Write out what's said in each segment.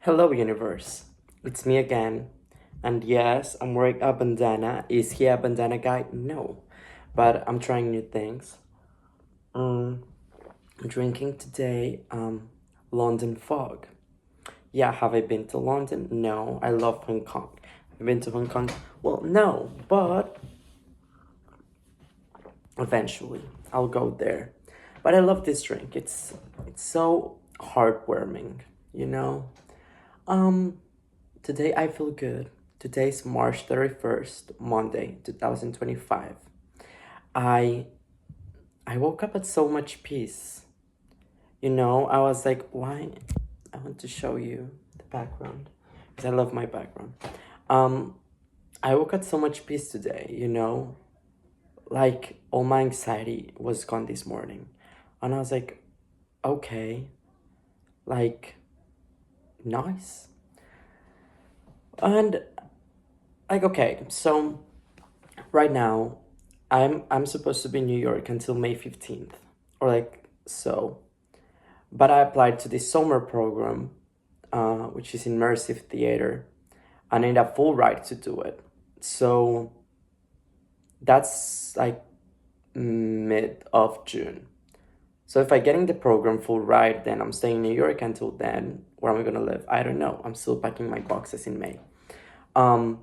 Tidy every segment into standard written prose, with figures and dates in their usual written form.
Hello, universe. It's me again. And yes, I'm wearing a bandana. Is he a bandana guy? No. But I'm trying new things. I'm drinking today London Fog. Yeah, have I been to London? No. I love Hong Kong. Have I been to Hong Kong? Well, no, but eventually I'll go there. But I love this drink. It's so heartwarming, you know? Um Today I feel good. Today's March 31st, Monday, 2025. I I woke up at so much peace. I was like, why? I want to show you the background because I love my background. Um I woke up so much peace today. Like all my anxiety was gone this morning. And I was like, okay, like nice. And like okay, so right now I'm supposed to be in New York until May 15th or like so. But I applied to this summer program, which is immersive theater, and I need a full right to do it. So that's like mid of June. So if I get in the program full ride, then I'm staying in New York until then. Where am I gonna live? I don't know. I'm still packing my boxes in May. Um,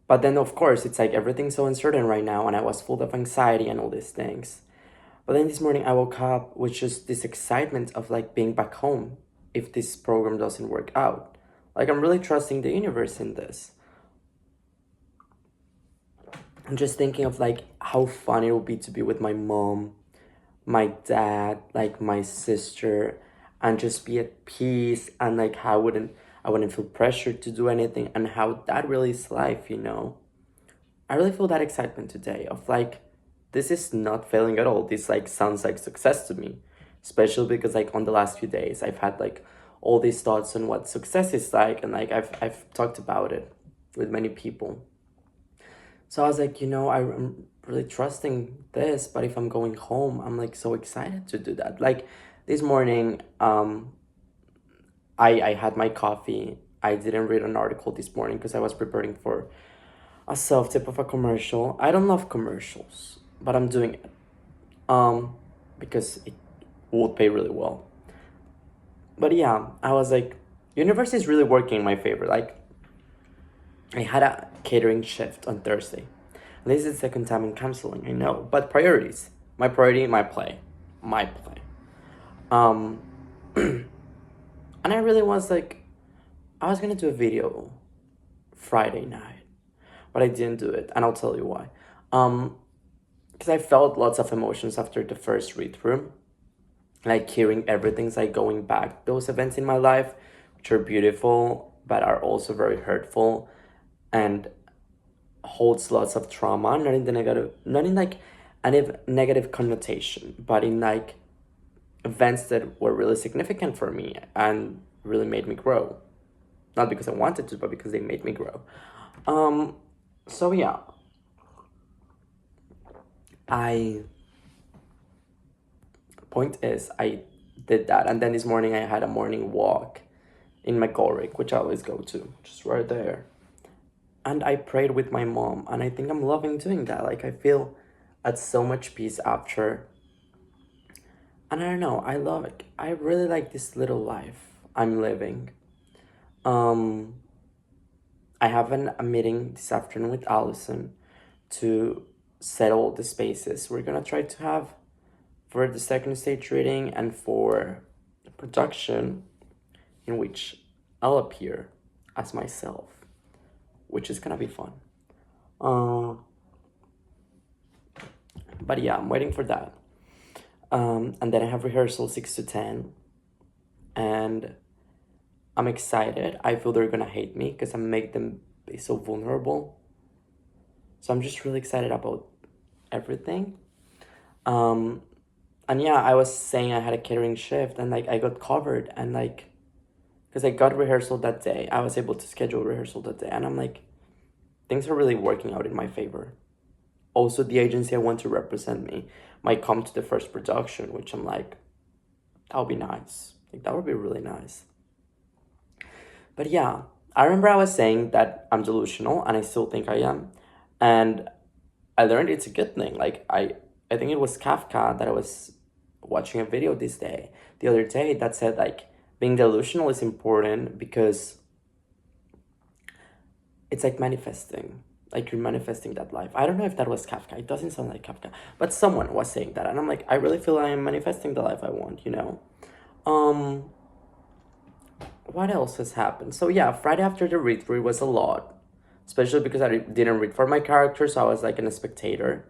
but then of course it's like everything's so uncertain right now, and I was full of anxiety and all these things. But then this morning I woke up with just this excitement of like being back home if this program doesn't work out. Like I'm really trusting the universe in this. I'm just thinking of like how fun it would be to be with my mom, my dad, like my sister, and just be at peace and like how I wouldn't feel pressured to do anything and how that really is life. I really feel that excitement today of like this is not failing at all. This like sounds like success to me. Especially because like on the last few days I've had like all these thoughts on what success is like and like I've talked about it with many people. So I was like, I'm really trusting this, but if I'm going home, I'm like so excited to do that. Like this morning, I had my coffee. I didn't read an article this morning because I was preparing for a self tip of a commercial. I don't love commercials, but I'm doing it. Because it would pay really well. But yeah, I was like, university is really working in my favor. Like I had a catering shift on Thursday. This is the second time I'm canceling, I know. But priorities. My priority, my play. My play. Um and I really was like I was gonna do a video Friday night, but I didn't do it, and I'll tell you why. Um because I felt lots of emotions after the first read through. Like hearing everything's like going back those events in my life, which are beautiful but are also very hurtful and holds lots of trauma, not in the negative, not in like any negative connotation, but in like events that were really significant for me and really made me grow. Not because I wanted to, but because they made me grow. Um, so yeah, I point is I did that, and then this morning I had a morning walk in McGorrick, which I always go to, just right there. And I prayed with my mom, and I think I'm loving doing that. Like I feel at so much peace after. And I don't know, I love it. I really like this little life I'm living. Um, I have a meeting this afternoon with Allison to settle the spaces we're gonna try to have for the second stage reading and for the production in which I'll appear as myself, which is gonna be fun. Uh, but yeah, I'm waiting for that. And then I have rehearsal 6 to 10, and I'm excited. I feel they're gonna hate me because I make them be so vulnerable. So I'm just really excited about everything. Um, and yeah, I was saying I had a catering shift and like I got covered and like because I got rehearsal that day, I was able to schedule rehearsal that day, and I'm like, things are really working out in my favor. Also, the agency I want to represent me might come to the first production, which I'm like, that would be nice. Like that would be really nice. But yeah, I remember I was saying that I'm delusional, and I still think I am. And I learned it's a good thing. Like I think it was Kafka that I was watching a video the other day, that said like being delusional is important because it's like manifesting. Like you're manifesting that life. I don't know if that was Kafka. It doesn't sound like Kafka, but someone was saying that, and I'm like, I really feel I am manifesting the life I want. Um, what else has happened? So yeah, Friday after the read through was a lot, especially because I didn't read for my character, so I was like a spectator.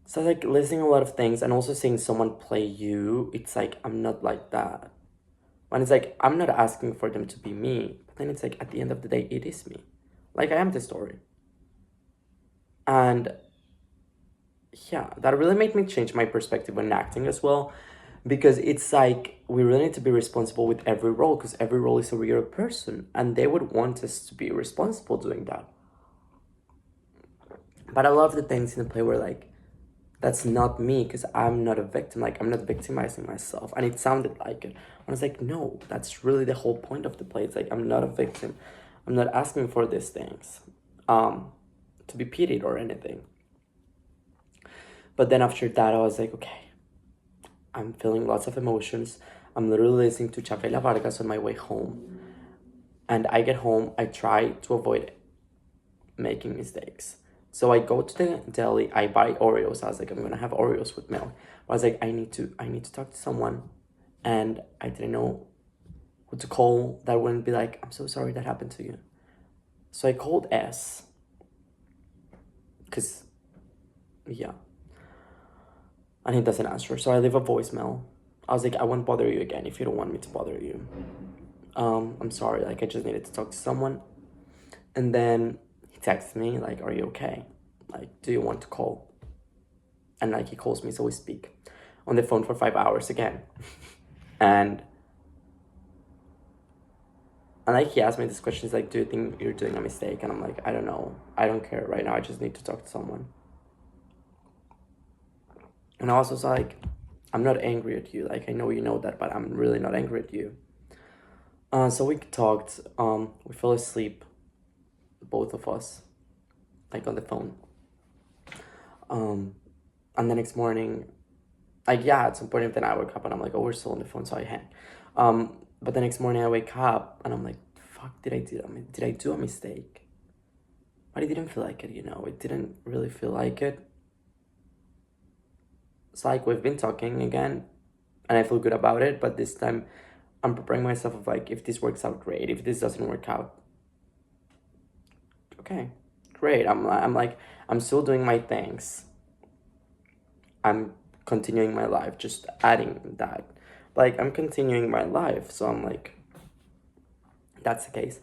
So like listening a lot of things and also seeing someone play you, it's like I'm not like that. When it's like I'm not asking for them to be me, but then it's like at the end of the day, it is me. Like I am the story. And yeah, that really made me change my perspective when acting as well. Because it's like we really need to be responsible with every role because every role is a real person and they would want us to be responsible doing that. But I love the things in the play where like that's not me because I'm not a victim. Like I'm not victimizing myself. And it sounded like it. I was like, no, that's really the whole point of the play. It's like I'm not a victim. I'm not asking for these things. To be pitied or anything. But then after that I was like, okay, I'm feeling lots of emotions. I'm literally listening to Chavela Vargas on my way home. And I get home, I try to avoid making mistakes. So I go to the deli, I buy Oreos. I was like, I'm gonna have Oreos with milk. I was like, I need to talk to someone, and I didn't know who to call that wouldn't be like, I'm so sorry that happened to you. So I called S, cause yeah, and he doesn't answer. So I leave a voicemail. I was like, I won't bother you again if you don't want me to bother you. I'm sorry, like I just needed to talk to someone. And then he texts me like, are you okay? Like, do you want to call? And like he calls me, so we speak on the phone for 5 hours again. and and like he asked me this question, he's like, do you think you're doing a mistake? And I'm like, I don't know. I don't care right now. I just need to talk to someone. And I was like, I'm not angry at you. Like I know you know that, but I'm really not angry at you. So we talked. We fell asleep, both of us, like on the phone. And the next morning, like yeah, at some point then I woke up and I'm like, oh, we're still on the phone, so I hang. But the next morning I wake up and I'm like, fuck, did I do a mistake? But I didn't feel like it. It didn't really feel like it. It's like we've been talking again, and I feel good about it. But this time, I'm preparing myself of like, if this works out, great. If this doesn't work out, okay, great. I'm still doing my things. I'm continuing my life, just adding that. Like I'm continuing my life, so I'm like, that's the case.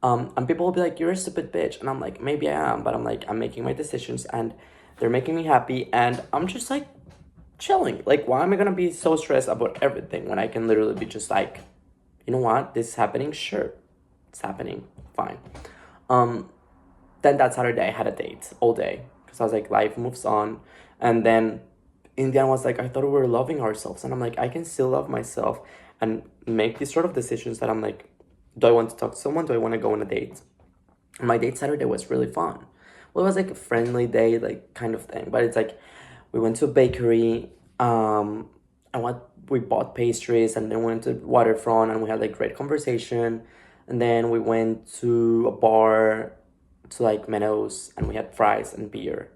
And people will be like, you're a stupid bitch, and I'm like, maybe I am, but I'm like, I'm making my decisions, and they're making me happy, and I'm just like chilling. Like, why am I gonna be so stressed about everything when I can literally be just like, you know what, this is happening, sure, it's happening, fine. Then that Saturday I had a date all day because I was like, life moves on. And then Indian was like, I thought we were loving ourselves. And I'm like, I can still love myself and make these sort of decisions that I'm like, do I want to talk to someone? Do I want to go on a date? And my date Saturday was really fun. Well, it was like a friendly date, like kind of thing. But it's like, we went to a bakery. We bought pastries and then went to waterfront and we had like great conversation. And then we went to a bar to like Meadows and we had fries and beer.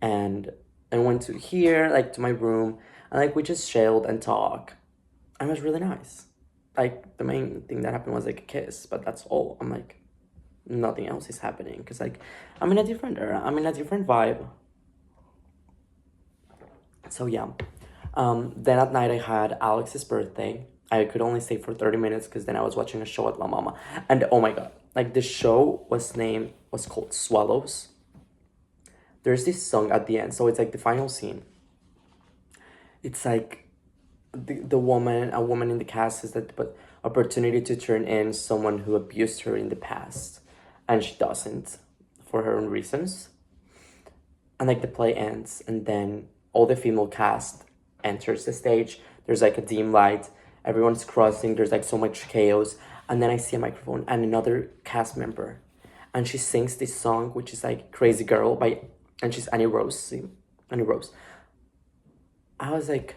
And went to here, like to my room, and like we just chilled and talked. And it was really nice. Like the main thing that happened was like a kiss, but that's all. I'm like, nothing else is happening because like I'm in a different era. I'm in a different vibe. So yeah. Then at night I had Alex's birthday. I could only stay for 30 minutes because then I was watching a show at La Mama. And oh my god, like the show was called Swallows. There's this song at the end, so it's like the final scene. It's like a woman in the cast has that but opportunity to turn in someone who abused her in the past, and she doesn't for her own reasons. And like the play ends, and then all the female cast enters the stage. There's like a dim light, everyone's crossing, there's like so much chaos. And then I see a microphone and another cast member, and she sings this song, which is like Crazy Girl by, and she's Annie Rose. See? Annie Rose. I was like,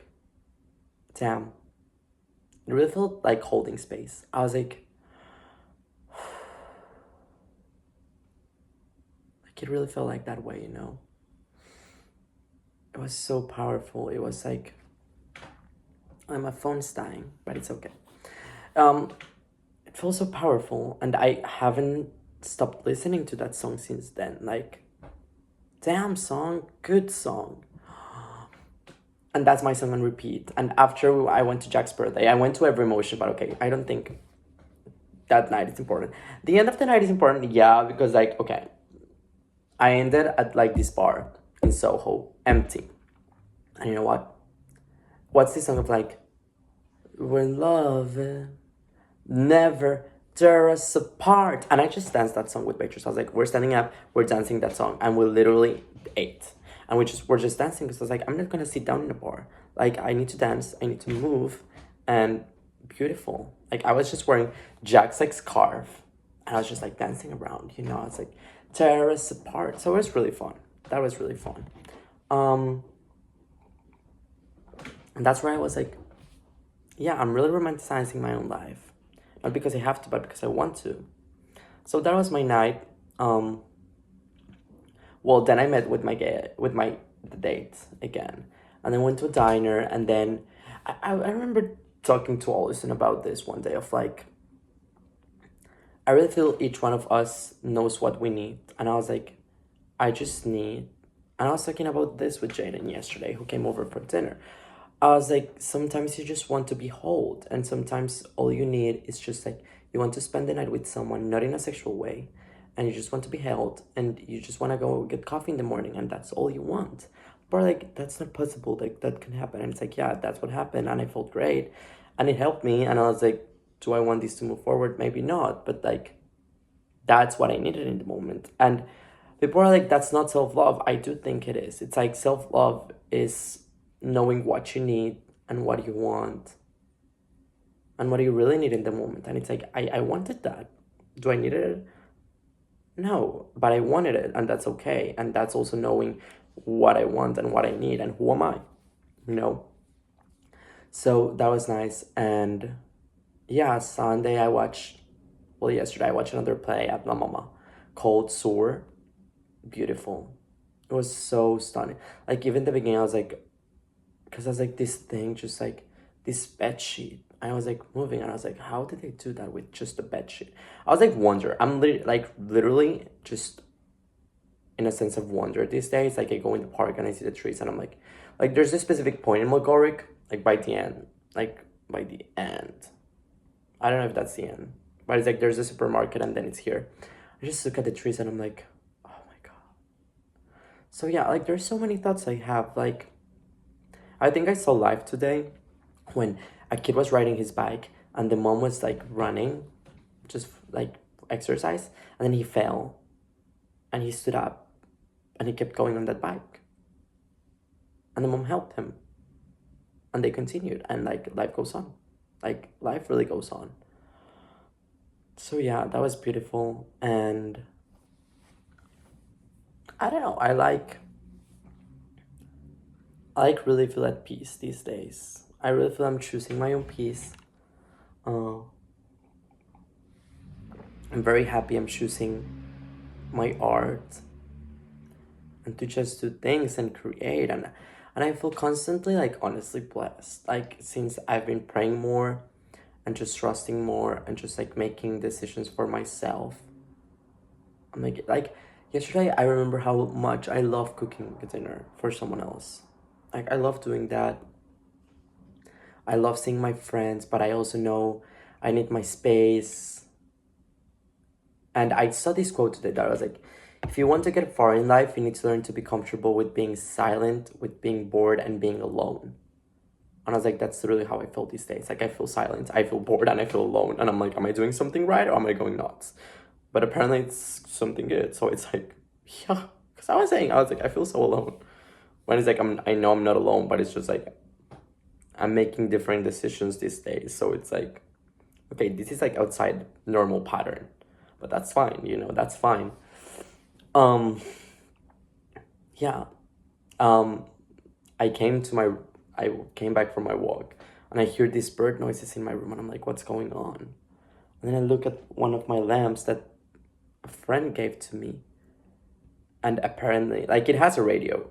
damn. It really felt like holding space. I was like it really felt like that way, you know? It was so powerful. It was like, my phone's dying, but it's okay. Um, it felt so powerful, and I haven't stopped listening to that song since then. Like, damn song, good song. And that's my song on repeat. And after I went to Jack's birthday, I went to Every Emotion, but okay, I don't think that night is important. The end of the night is important, yeah, because like, okay, I ended at like this bar in Soho, empty. And you know what? What's this song of like, when love never tear us apart? And I just danced that song with Beatrice. I was like, we're standing up, we're dancing that song, and we literally ate. And we're just dancing because I was like, I'm not gonna sit down in a bar. Like, I need to dance, I need to move, and beautiful. Like, I was just wearing Jack's like scarf, and I was just like dancing around, you know. It's like tear us apart. So it was really fun. That was really fun. And that's where I was like, yeah, I'm really romanticizing my own life. Not because I have to, but because I want to. So that was my night. Well, then I met with the date again. And then went to a diner, and then I remember talking to Allison about this one day of like, I really feel each one of us knows what we need. And I was like, I just need, and I was talking about this with Jaden yesterday, who came over for dinner. I was like, sometimes you just want to be held, and sometimes all you need is just like, you want to spend the night with someone, not in a sexual way, and you just want to be held, and you just want to go get coffee in the morning, and that's all you want. But like, that's not possible. Like, that can happen. And it's like, yeah, that's what happened, and I felt great, and it helped me. And I was like, do I want this to move forward? Maybe not, but like, that's what I needed in the moment. And people are like, that's not self-love. I do think it is. It's like, self-love is knowing what you need and what you want and what you really need in the moment. And it's like, I wanted that. Do I need it? No, but I wanted it, and that's okay. And that's also knowing what I want and what I need and who am I, you know? So that was nice. And yeah, Sunday yesterday I watched another play at La Mama called Soar. Beautiful. It was so stunning. Like, even the beginning, I was like, because I was like, this thing, just like this bed sheet. I was like moving, and I was like, how did they do that with just a bed sheet? I was like, wonder. I'm literally just in a sense of wonder these days. Like, I go in the park and I see the trees, and I'm like there's this specific point in Mogoric, like by the end, I don't know if that's the end, but it's like there's a supermarket, and then it's here. I just look at the trees, and I'm like, oh my god. So yeah, like, there's so many thoughts I have. Like, I think I saw live today when a kid was riding his bike, and the mom was like running, just like exercise, and then he fell, and he stood up, and he kept going on that bike, and the mom helped him, and they continued, and like, life goes on. Like, life really goes on. So yeah, that was beautiful. And I don't know, I really feel at peace these days. I really feel I'm choosing my own peace. I'm very happy I'm choosing my art and to just do things and create. And I feel constantly, like, honestly blessed. Like, since I've been praying more and just trusting more and just like making decisions for myself. I'm like yesterday I remember how much I love cooking dinner for someone else. Like, I love doing that. I love seeing my friends, but I also know I need my space. And I saw this quote today that I was like, if you want to get far in life, you need to learn to be comfortable with being silent, with being bored, and being alone. And I was like, that's really how I feel these days. Like, I feel silent, I feel bored, and I feel alone. And I'm like, am I doing something right, or am I going nuts? But apparently it's something good. So it's like, yeah. Because I was like, I feel so alone. When it's like, I know I'm not alone, but it's just like, I'm making different decisions these days. So it's like, Okay, this is like outside normal pattern, but that's fine, that's fine. Um, yeah. Um, I came to my, I came back from my walk, and I hear these bird noises in my room, and I'm like, what's going on? And then I look at one of my lamps that a friend gave to me, and apparently, like, it has a radio,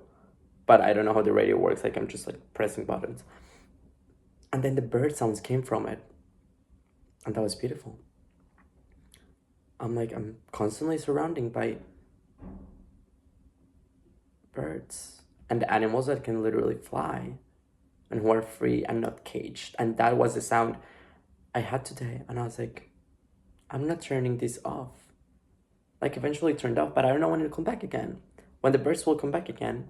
but I don't know how the radio works. Like, I'm just like pressing buttons, and then the bird sounds came from it, and that was beautiful. I'm constantly surrounded by birds and animals that can literally fly and who are free and not caged. And that was the sound I had today. And I was like, I'm not turning this off. Like, eventually it turned off, but I don't know when it'll come back again. When the birds will come back again.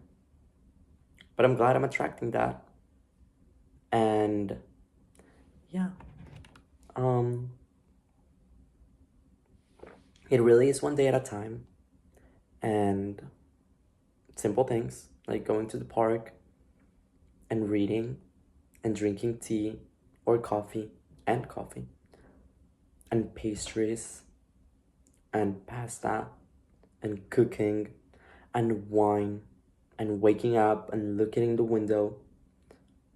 But I'm glad I'm attracting that. And yeah. Um it really is one day at a time. And simple things like going to the park and reading and drinking tea or coffee and pastries and pasta and cooking and wine and waking up and looking in the window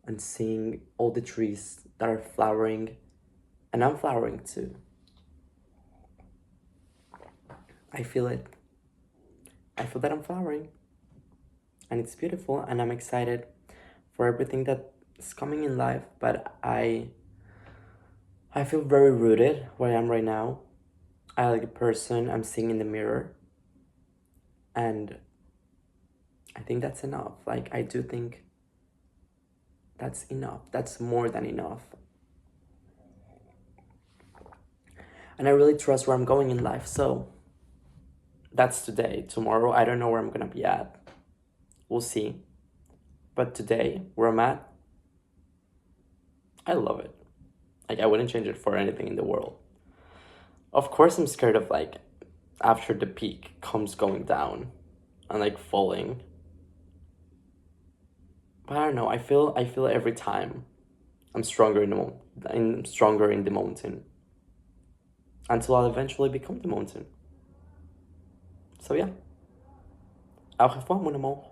and seeing all the trees that are flowering, and I'm flowering too. I feel it. I feel that I'm flowering, and it's beautiful, and I'm excited for everything that is coming in life. But I feel very rooted where I am right now. I like the person I'm seeing in the mirror, and I think that's enough. Like, I do think that's enough. That's more than enough. And I really trust where I'm going in life. So that's today. Tomorrow, I don't know where I'm gonna be at. We'll see. But today, where I'm at, I love it. Like, I wouldn't change it for anything in the world. Of course, I'm scared of, like, after the peak comes going down and like falling. But I don't know. I feel every time I'm stronger I'm stronger in the mountain until I'll eventually become the mountain. So yeah. Au revoir, mon amour.